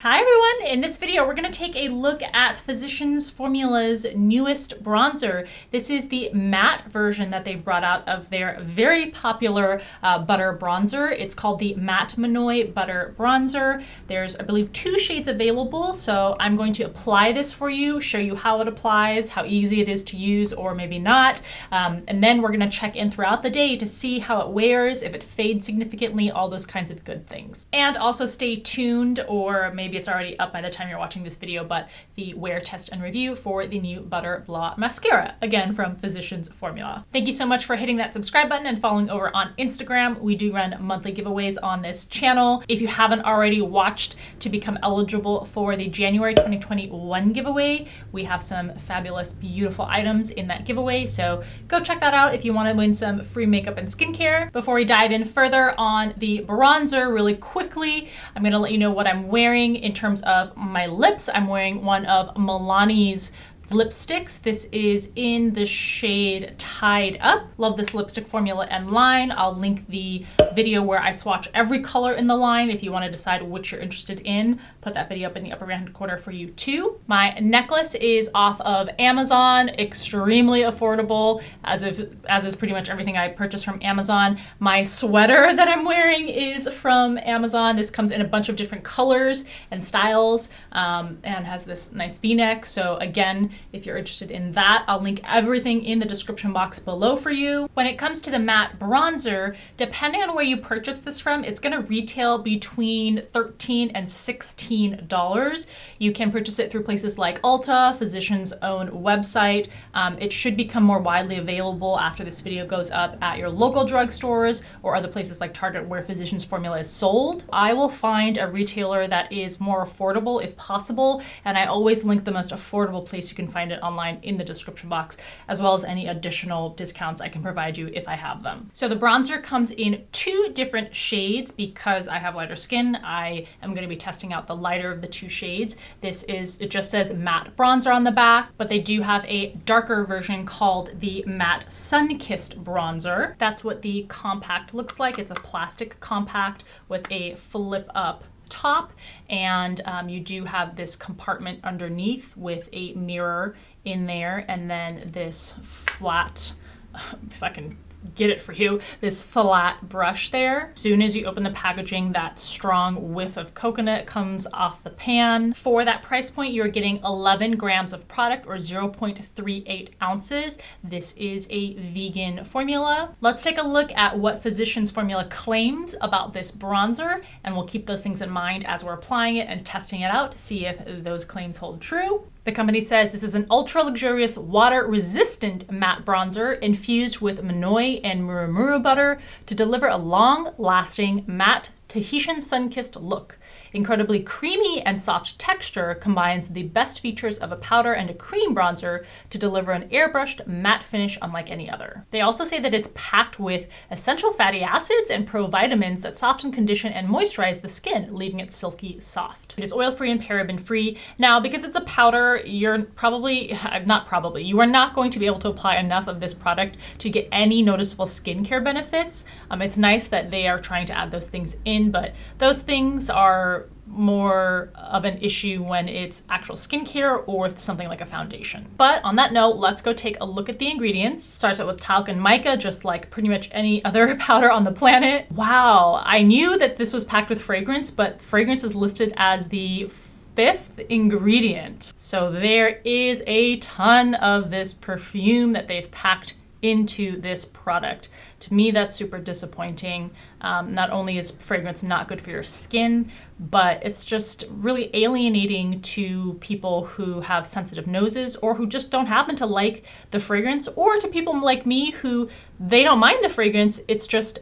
Hi everyone! In this video we're going to take a look at Physicians Formula's newest bronzer. This is the matte version that they've brought out of their very popular butter bronzer. It's called the Matte Monoi Butter Bronzer. There's, I believe, 2 shades available, so I'm going to apply this for you, show you how it applies, how easy it is to use or maybe not, and then we're going to check in throughout the day to see how it wears, if it fades significantly, all those kinds of good things. And also stay tuned, or maybe it's already up by the time you're watching this video, but the wear test and review for the new Butter Blah Mascara, again from Physicians Formula. Thank you so much for hitting that subscribe button and following over on Instagram. We do run monthly giveaways on this channel. If you haven't already watched to become eligible for the January 2021 giveaway, we have some fabulous, beautiful items in that giveaway, so go check that out if you want to win some free makeup and skincare. Before we dive in further on the bronzer, really quickly, I'm going to let you know what I'm wearing in terms of my lips. I'm wearing one of Milani's lipsticks. This is in the shade Tied Up. Love this lipstick formula and line. I'll link the video where I swatch every color in the line if you want to decide which you're interested in. Put that video up in the upper right hand corner for you too. My necklace is off of Amazon, extremely affordable, as is pretty much everything I purchase from Amazon. My sweater that I'm wearing is from Amazon. This comes in a bunch of different colors and styles, and has this nice V-neck. So again, if you're interested in that, I'll link everything in the description box below for you. When it comes to the matte bronzer, depending on where you purchase this from, it's going to retail between $13 and $16. You can purchase it through places like Ulta, Physicians' own website. It should become more widely available after this video goes up at your local drugstores or other places like Target where Physicians Formula is sold. I will find a retailer that is more affordable if possible, and I always link the most affordable place you can find it online in the description box, as well as any additional discounts I can provide you if I have them. So the bronzer comes in 2 different shades because I have lighter skin. I am going to be testing out the lighter of the 2 shades. It just says matte bronzer on the back, but they do have a darker version called the Matte Sun-Kissed Bronzer. That's what the compact looks like. It's a plastic compact with a flip up top, and you do have this compartment underneath with a mirror in there, and then this flat, if I can get it for you, this flat brush there. As soon as you open the packaging, that strong whiff of coconut comes off the pan. For that price point, you're getting 11 grams of product, or 0.38 ounces. This is a vegan formula. Let's take a look at what Physicians Formula claims about this bronzer, and we'll keep those things in mind as we're applying it and testing it out to see if those claims hold true. The company says this is an ultra-luxurious, water-resistant matte bronzer infused with Monoi and Murumuru butter to deliver a long-lasting, matte, Tahitian sun-kissed look. Incredibly creamy and soft texture combines the best features of a powder and a cream bronzer to deliver an airbrushed matte finish unlike any other. They also say that it's packed with essential fatty acids and provitamins that soften, condition, and moisturize the skin, leaving it silky soft. It is oil-free and paraben-free. Now, because it's a powder, you are not going to be able to apply enough of this product to get any noticeable skincare benefits. It's nice that they are trying to add those things in, but those things are more of an issue when it's actual skincare or something like a foundation. But on that note, let's go take a look at the ingredients. Starts out with talc and mica, just like pretty much any other powder on the planet. Wow, I knew that this was packed with fragrance, but fragrance is listed as the 5th ingredient. So there is a ton of this perfume that they've packed into this product. To me, that's super disappointing. Not only is fragrance not good for your skin, but it's just really alienating to people who have sensitive noses or who just don't happen to like the fragrance, or to people like me who they don't mind the fragrance. It's just,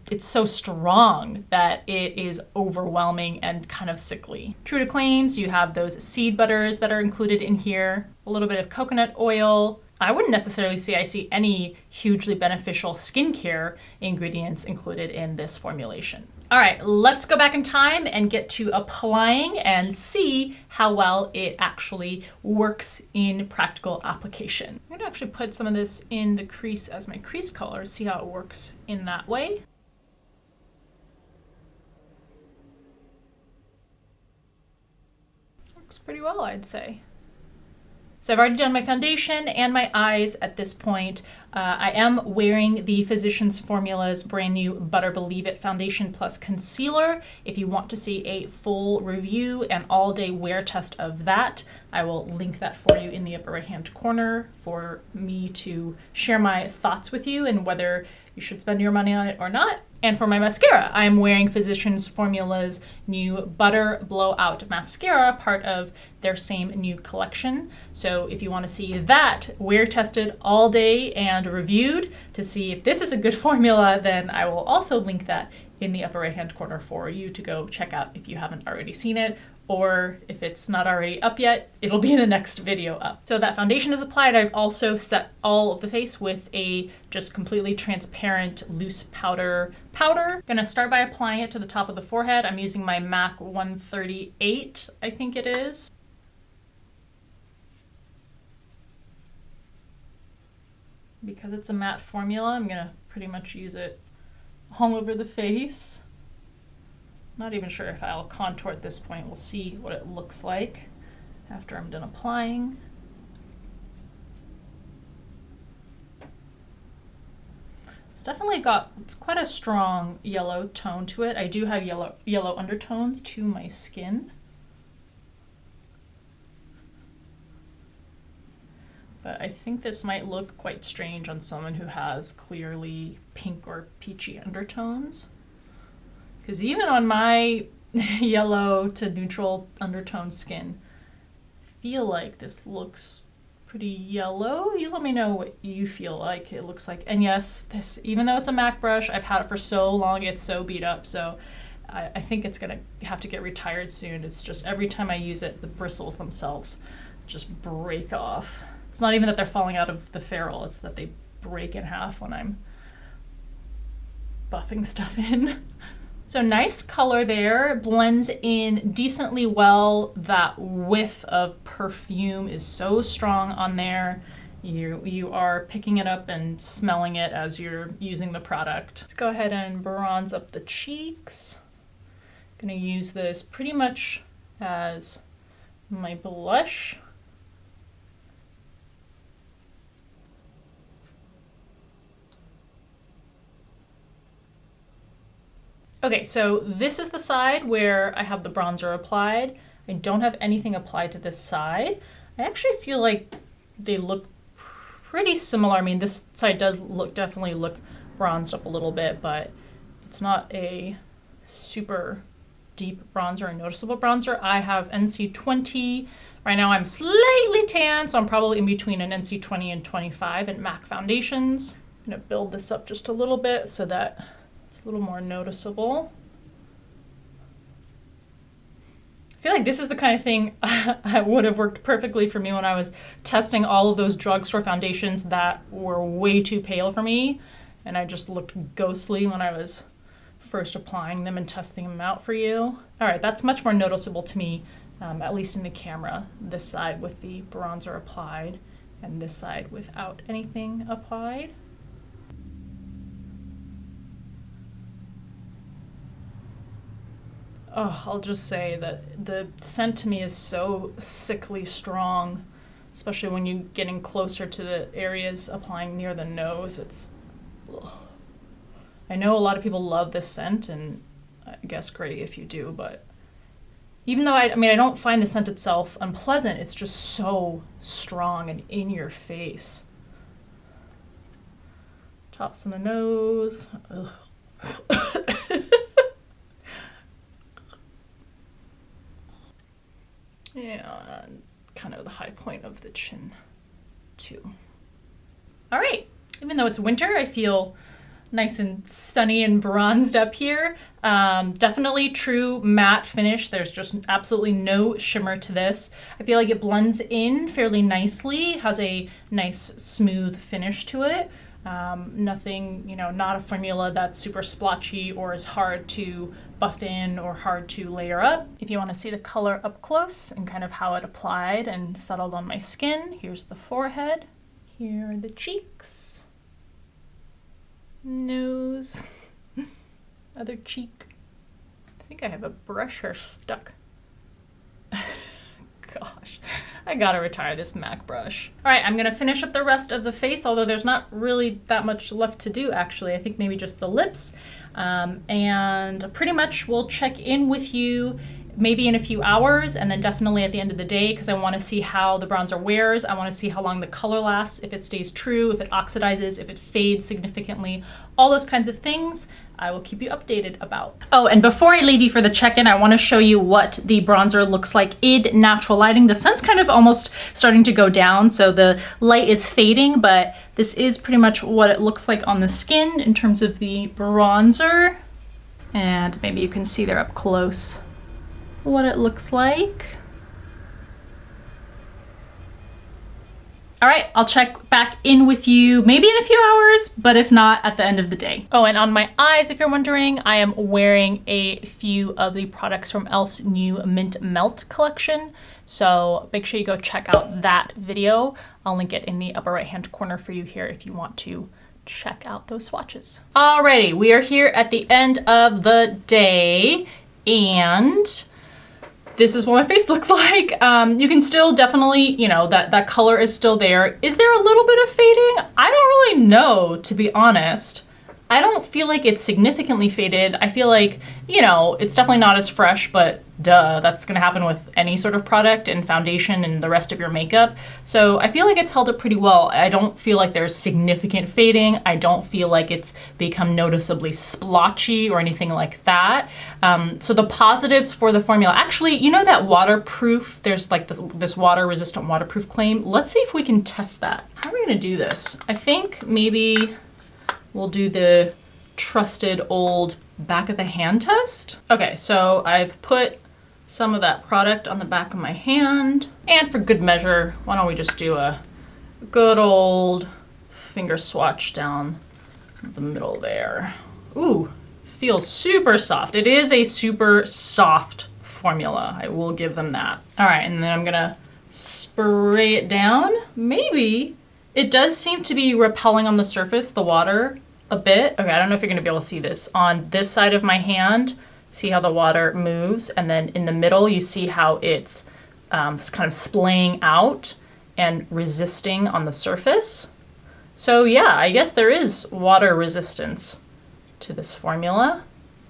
it's so strong that it is overwhelming and kind of sickly. True to claims, you have those seed butters that are included in here, a little bit of coconut oil. I wouldn't necessarily say I see any hugely beneficial skincare ingredients included in this formulation. All right, let's go back in time and get to applying and see how well it actually works in practical application. I'm gonna actually put some of this in the crease as my crease color, see how it works in that way. Looks pretty well, I'd say. So I've already done my foundation and my eyes at this point. I am wearing the Physicians Formula's brand new Butter Believe It Foundation Plus Concealer. If you want to see a full review and all-day wear test of that, I will link that for you in the upper right-hand corner for me to share my thoughts with you and whether you should spend your money on it or not. And for my mascara, I am wearing Physicians Formula's new Butter Blowout Mascara, part of their same new collection. So if you want to see that wear tested all day and reviewed to see if this is a good formula, then I will also link that in the upper right hand corner for you to go check out if you haven't already seen it, or if it's not already up yet, it'll be in the next video up. So that foundation is applied. I've also set all of the face with a just completely transparent loose powder. Gonna start by applying it to the top of the forehead. I'm using my MAC 138, I think it is. Because it's a matte formula, I'm gonna pretty much use it all over the face. Not even sure if I'll contour at this point. We'll see what it looks like after I'm done applying. It's quite a strong yellow tone to it. I do have yellow undertones to my skin. But I think this might look quite strange on someone who has clearly pink or peachy undertones. Because even on my yellow to neutral undertone skin, I feel like this looks pretty yellow. You let me know what you feel like it looks like. And yes, this, even though it's a MAC brush, I've had it for so long, it's so beat up. So I think it's gonna have to get retired soon. It's just every time I use it, the bristles themselves just break off. It's not even that they're falling out of the ferrule, it's that they break in half when I'm buffing stuff in. So nice color there, blends in decently well. That whiff of perfume is so strong on there. You are picking it up and smelling it as you're using the product. Let's go ahead and bronze up the cheeks. I'm gonna use this pretty much as my blush. Okay, so this is the side where I have the bronzer applied. I don't have anything applied to this side. I actually feel like they look pretty similar. I mean, this side does definitely look bronzed up a little bit, but it's not a super deep bronzer or noticeable bronzer. I have NC20. Right now I'm slightly tan, so I'm probably in between an NC20 and 25 in MAC foundations. I'm gonna build this up just a little bit so that it's a little more noticeable. I feel like this is the kind of thing that would have worked perfectly for me when I was testing all of those drugstore foundations that were way too pale for me, and I just looked ghostly when I was first applying them and testing them out for you. All right, that's much more noticeable to me, at least in the camera. This side with the bronzer applied, and this side without anything applied. Oh, I'll just say that the scent to me is so sickly strong, especially when you're getting closer to the areas applying near the nose. It's, ugh. I know a lot of people love this scent, and I guess great if you do, but even though I don't find the scent itself unpleasant, it's just so strong and in your face. Tops on the nose. Ugh. Yeah, kind of the high point of the chin too. All right, even though it's winter, I feel nice and sunny and bronzed up here. Definitely true matte finish. There's just absolutely no shimmer to this. I feel like it blends in fairly nicely, has a nice smooth finish to it. Nothing, not a formula that's super splotchy or is hard to buff in or hard to layer up. If you want to see the color up close and kind of how it applied and settled on my skin, here's the forehead. Here are the cheeks. Nose. Other cheek. I think I have a brush hair stuck. I gotta retire this MAC brush. All right, I'm gonna finish up the rest of the face, although there's not really that much left to do actually. I think maybe just the lips. And pretty much we'll check in with you maybe in a few hours, and then definitely at the end of the day, because I want to see how the bronzer wears. I want to see how long the color lasts, if it stays true, if it oxidizes, if it fades significantly, all those kinds of things I will keep you updated about. Oh, and before I leave you for the check-in, I want to show you what the bronzer looks like in natural lighting. The sun's kind of almost starting to go down, so the light is fading, but this is pretty much what it looks like on the skin in terms of the bronzer. And maybe you can see there up close what it looks like. All right, I'll check back in with you maybe in a few hours, but if not, at the end of the day. Oh, and on my eyes, if you're wondering, I am wearing a few of the products from Elf's new Mint Melt collection. So make sure you go check out that video. I'll link it in the upper right-hand corner for you here if you want to check out those swatches. Alrighty, we are here at the end of the day, and this is what my face looks like. You can still definitely, you know, that color is still there. Is there a little bit of fading? I don't really know, to be honest. I don't feel like it's significantly faded. I feel like, you know, it's definitely not as fresh, but duh, that's gonna happen with any sort of product and foundation and the rest of your makeup. So I feel like it's held up pretty well. I don't feel like there's significant fading. I don't feel like it's become noticeably splotchy or anything like that. So the positives for the formula, actually, you know that waterproof, there's like this water resistant waterproof claim. Let's see if we can test that. How are we gonna do this? I think maybe we'll do the trusted old back of the hand test. Okay, so I've put some of that product on the back of my hand. And for good measure, why don't we just do a good old finger swatch down the middle there. Ooh, feels super soft. It is a super soft formula. I will give them that. All right, and then I'm gonna spray it down. Maybe it does seem to be repelling on the surface, the water, a bit. Okay, I don't know if you're gonna be able to see this. On this side of my hand, see how the water moves, and then in the middle, you see how it's kind of splaying out and resisting on the surface. So yeah, I guess there is water resistance to this formula.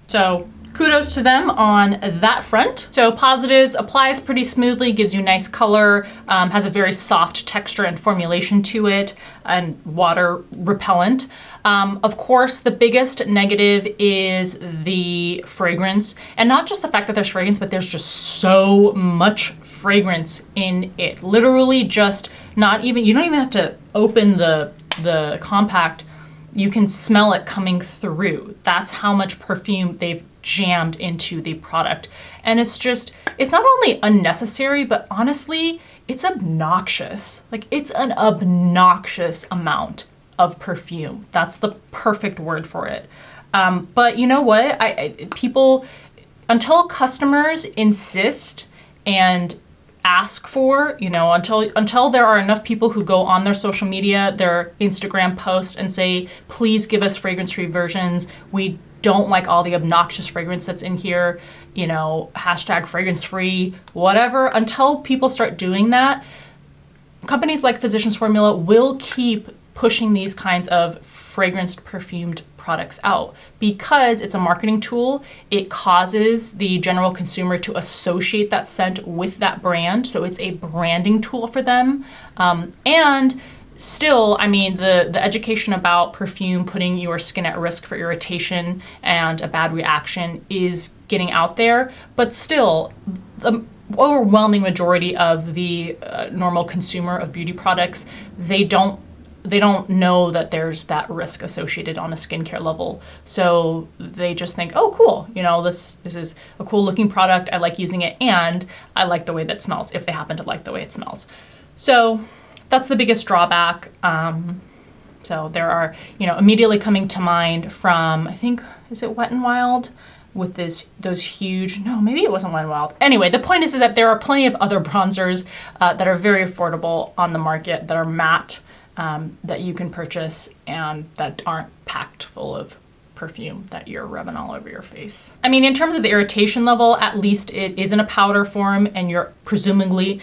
So kudos to them on that front. So positives, applies pretty smoothly, gives you nice color, has a very soft texture and formulation to it, and water repellent. Of course, the biggest negative is the fragrance, and not just the fact that there's fragrance, but there's just so much fragrance in it. Literally just not even, you don't even have to open the compact. You can smell it coming through. That's how much perfume they've jammed into the product. And it's just, it's not only unnecessary, but honestly, it's obnoxious. Like, it's an obnoxious amount of perfume. That's the perfect word for it. But you know what? People, until customers insist and ask for, you know, until there are enough people who go on their social media, their Instagram posts and say, please give us fragrance-free versions. We don't like all the obnoxious fragrance that's in here, you know, hashtag fragrance-free, whatever. Until people start doing that, companies like Physicians Formula will keep pushing these kinds of fragranced, perfumed products out because it's a marketing tool. It causes the general consumer to associate that scent with that brand. So it's a branding tool for them. And still, I mean, the education about perfume putting your skin at risk for irritation and a bad reaction is getting out there, but still, the overwhelming majority of the normal consumer of beauty products, they don't know that there's that risk associated on a skincare level. So they just think, oh, cool, you know, this is a cool looking product. I like using it, and I like the way that smells, if they happen to like the way it smells. So that's the biggest drawback. So there are, you know, immediately coming to mind from, I think, is it Wet n Wild? With those huge, no, maybe it wasn't Wet n Wild. Anyway, the point is that there are plenty of other bronzers that are very affordable on the market, that are matte, that you can purchase and that aren't packed full of perfume that you're rubbing all over your face. I mean, in terms of the irritation level, at least it is in a powder form, and you're presumably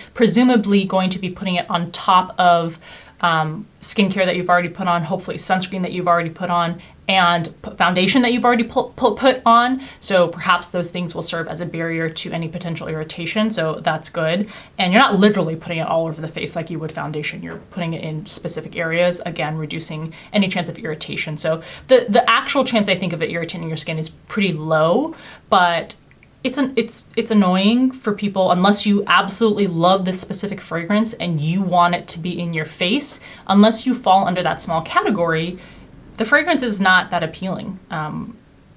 going to be putting it on top of skincare that you've already put on, hopefully sunscreen that you've already put on, and foundation that you've already put on. So perhaps those things will serve as a barrier to any potential irritation. So that's good. And you're not literally putting it all over the face like you would foundation. You're putting it in specific areas, again, reducing any chance of irritation. So the actual chance, I think, of it irritating your skin is pretty low, but it's annoying for people unless you absolutely love this specific fragrance and you want it to be in your face. Unless you fall under that small category, the fragrance is not that appealing,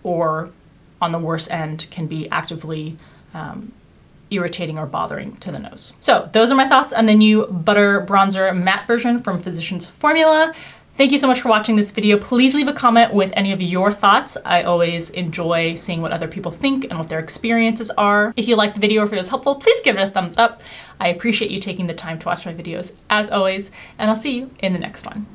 or on the worst end can be actively irritating or bothering to the nose. So those are my thoughts on the new Butter Bronzer Matte version from Physicians Formula. Thank you so much for watching this video. Please leave a comment with any of your thoughts. I always enjoy seeing what other people think and what their experiences are. If you liked the video or if it was helpful, please give it a thumbs up. I appreciate you taking the time to watch my videos as always, and I'll see you in the next one.